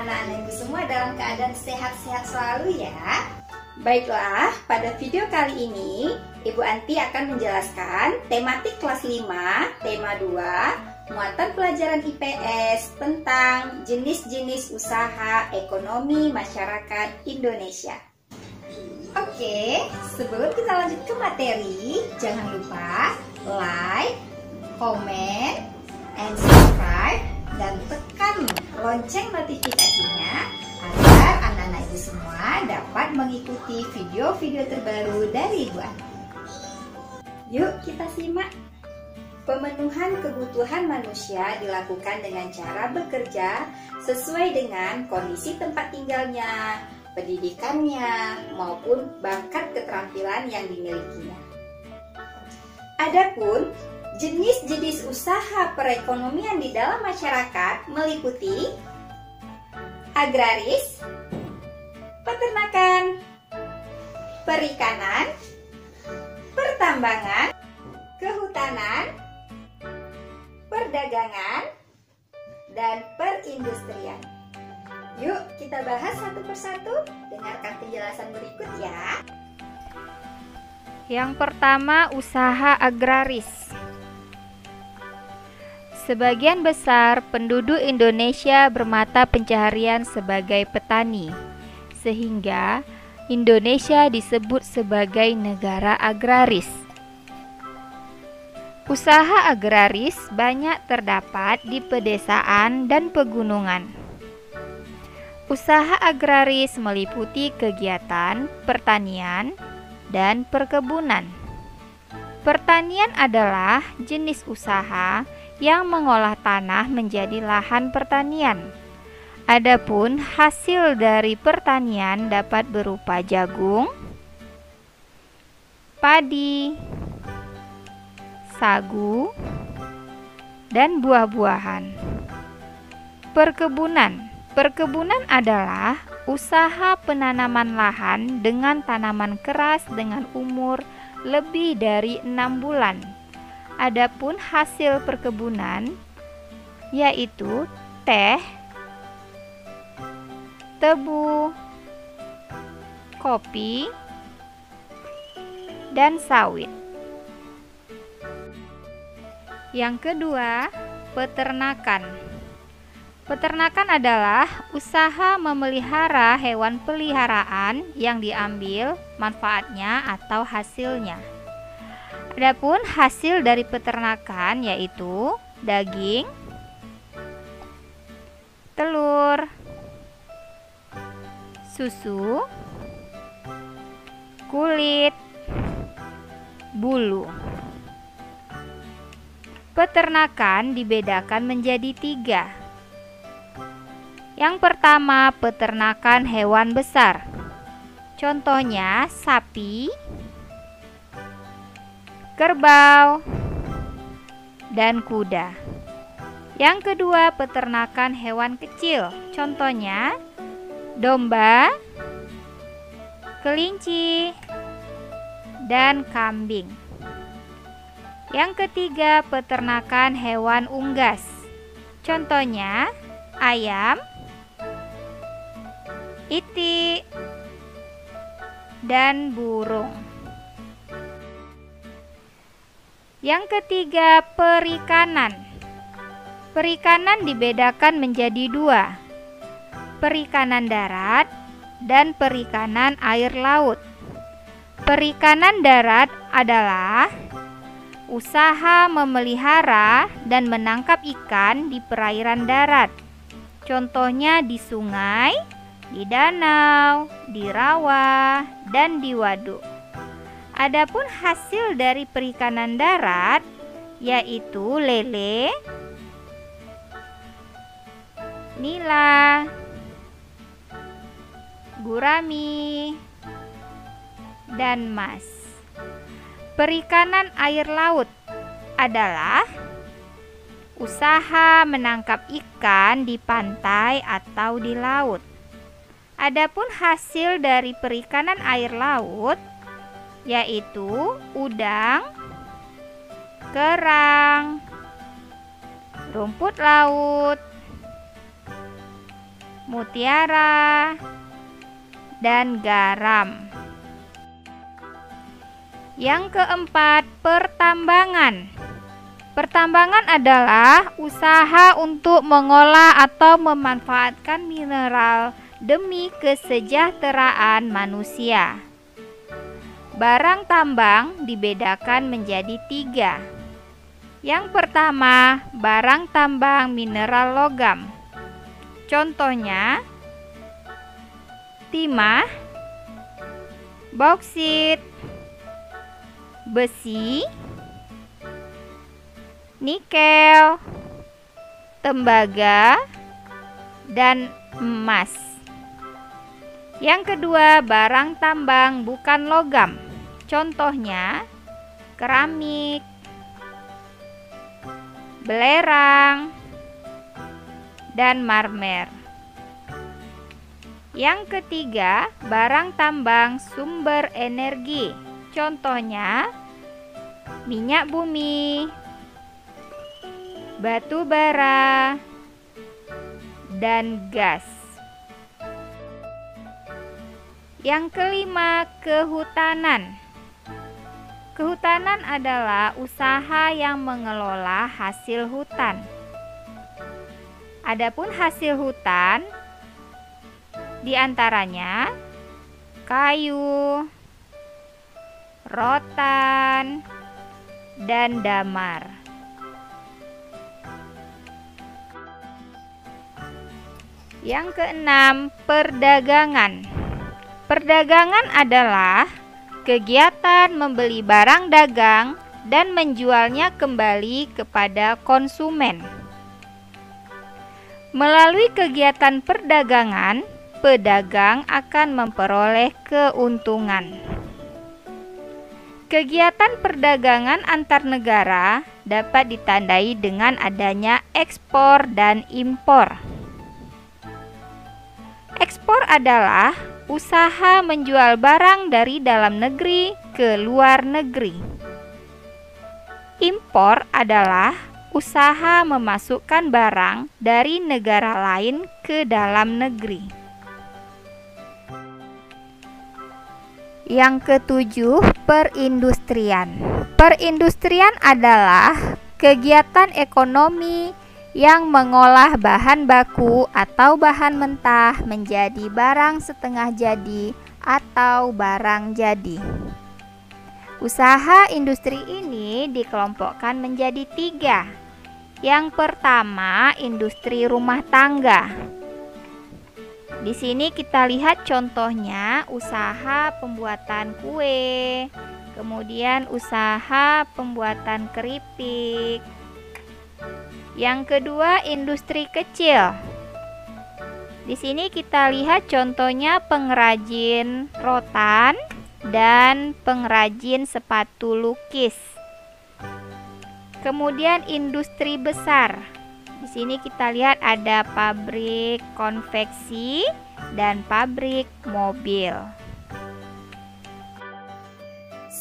anak-anak ibu semua dalam keadaan sehat-sehat selalu ya. Baiklah, pada video kali ini Ibu Anti akan menjelaskan tematik kelas 5, tema 2, muatan pelajaran IPS tentang jenis-jenis usaha ekonomi masyarakat Indonesia. Oke, sebelum kita lanjut ke materi, jangan lupa like, comment, and subscribe, dan tekan lonceng notifikasinya agar anak-anak ibu semua dapat mengikuti video-video terbaru dari Ibu Anti. Yuk kita simak. Pemenuhan kebutuhan manusia dilakukan dengan cara bekerja sesuai dengan kondisi tempat tinggalnya, pendidikannya, maupun bakat keterampilan yang dimilikinya. Adapun jenis-jenis usaha perekonomian di dalam masyarakat meliputi agraris, peternakan, perikanan, pertambangan, kehutanan, perdagangan, dan perindustrian. Yuk kita bahas satu persatu, dengarkan penjelasan berikut ya. Yang pertama, usaha agraris. Sebagian besar penduduk Indonesia bermata pencaharian sebagai petani, sehingga Indonesia disebut sebagai negara agraris. Usaha agraris banyak terdapat di pedesaan dan pegunungan. Usaha agraris meliputi kegiatan pertanian dan perkebunan. Pertanian adalah jenis usaha yang mengolah tanah menjadi lahan pertanian. Adapun hasil dari pertanian dapat berupa jagung, padi, sagu, dan buah-buahan. Perkebunan adalah usaha penanaman lahan dengan tanaman keras dengan umur lebih dari 6 bulan. Adapun hasil perkebunan yaitu teh, tebu, kopi, dan sawit. Yang kedua, peternakan. Peternakan adalah usaha memelihara hewan peliharaan yang diambil manfaatnya atau hasilnya. Adapun hasil dari peternakan yaitu daging, telur, susu, kulit, bulu. Peternakan dibedakan menjadi 3. Yang pertama, peternakan hewan besar. Contohnya sapi, kerbau, dan kuda. Yang kedua, peternakan hewan kecil. Contohnya domba, kelinci, dan kambing. Yang ketiga, peternakan hewan unggas. Contohnya ayam, itik, dan burung. Yang ketiga, perikanan. Perikanan dibedakan menjadi 2. Perikanan darat dan perikanan air laut. Perikanan darat adalah usaha memelihara dan menangkap ikan di perairan darat. Contohnya di sungai, di danau, di rawa, dan di waduk. Adapun hasil dari perikanan darat yaitu lele, nila, gurami, dan mas. Perikanan air laut adalah usaha menangkap ikan di pantai atau di laut. Adapun hasil dari perikanan air laut yaitu udang, kerang, rumput laut, mutiara, dan garam. Yang keempat, pertambangan. Pertambangan adalah usaha untuk mengolah atau memanfaatkan mineral demi kesejahteraan manusia. Barang tambang dibedakan menjadi 3. Yang pertama, barang tambang mineral logam. Contohnya, timah, bauksit, besi, nikel, tembaga, dan emas. Yang kedua, barang tambang bukan logam. Contohnya, keramik, belerang, dan marmer. Yang ketiga, barang tambang sumber energi. Contohnya, minyak bumi, batu bara, dan gas. Yang kelima, kehutanan. Kehutanan adalah usaha yang mengelola hasil hutan. Adapun hasil hutan diantaranya kayu, rotan, dan damar. Yang keenam, perdagangan. Perdagangan adalah kegiatan membeli barang dagang dan menjualnya kembali kepada konsumen. Melalui kegiatan perdagangan, pedagang akan memperoleh keuntungan. Kegiatan perdagangan antar negara dapat ditandai dengan adanya ekspor dan impor. Ekspor adalah usaha menjual barang dari dalam negeri ke luar negeri. Impor adalah usaha memasukkan barang dari negara lain ke dalam negeri. Yang ketujuh, perindustrian. Perindustrian adalah kegiatan ekonomi yang mengolah bahan baku atau bahan mentah menjadi barang setengah jadi atau barang jadi. Usaha industri ini dikelompokkan menjadi 3. Yang pertama, industri rumah tangga. Di sini kita lihat contohnya usaha pembuatan kue, kemudian usaha pembuatan keripik. Yang kedua, industri kecil. Di sini kita lihat contohnya pengrajin rotan dan pengrajin sepatu lukis. Kemudian industri besar. Di sini kita lihat ada pabrik konveksi dan pabrik mobil.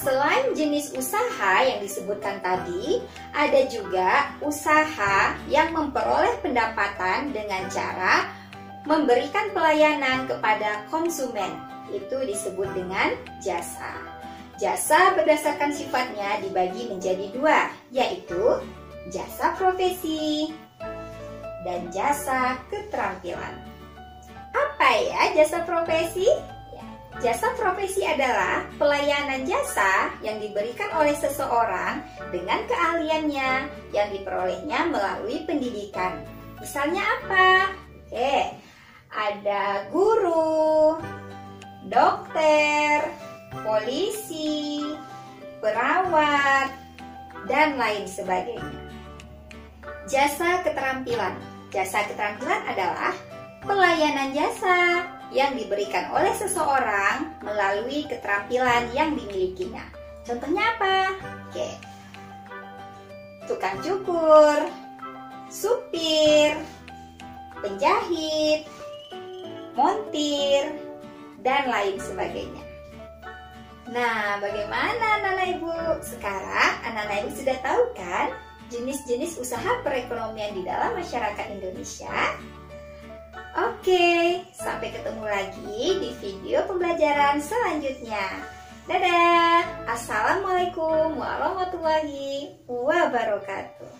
Selain jenis usaha yang disebutkan tadi, ada juga usaha yang memperoleh pendapatan dengan cara memberikan pelayanan kepada konsumen. Itu disebut dengan jasa. Jasa berdasarkan sifatnya dibagi menjadi 2, yaitu jasa profesi dan jasa keterampilan. Apa ya jasa profesi? Jasa profesi adalah pelayanan jasa yang diberikan oleh seseorang dengan keahliannya yang diperolehnya melalui pendidikan. Misalnya apa? Ada guru, dokter, polisi, perawat, dan lain sebagainya. Jasa keterampilan. Jasa keterampilan adalah pelayanan jasa yang diberikan oleh seseorang melalui keterampilan yang dimilikinya. Contohnya apa? Tukang cukur, supir, penjahit, montir, dan lain sebagainya. Nah, bagaimana anak-anak ibu? Sekarang anak-anak ibu sudah tahu kan jenis-jenis usaha perekonomian di dalam masyarakat Indonesia? Oke, sampai ketemu lagi di video pembelajaran selanjutnya. Dadah. Assalamualaikum warahmatullahi wabarakatuh.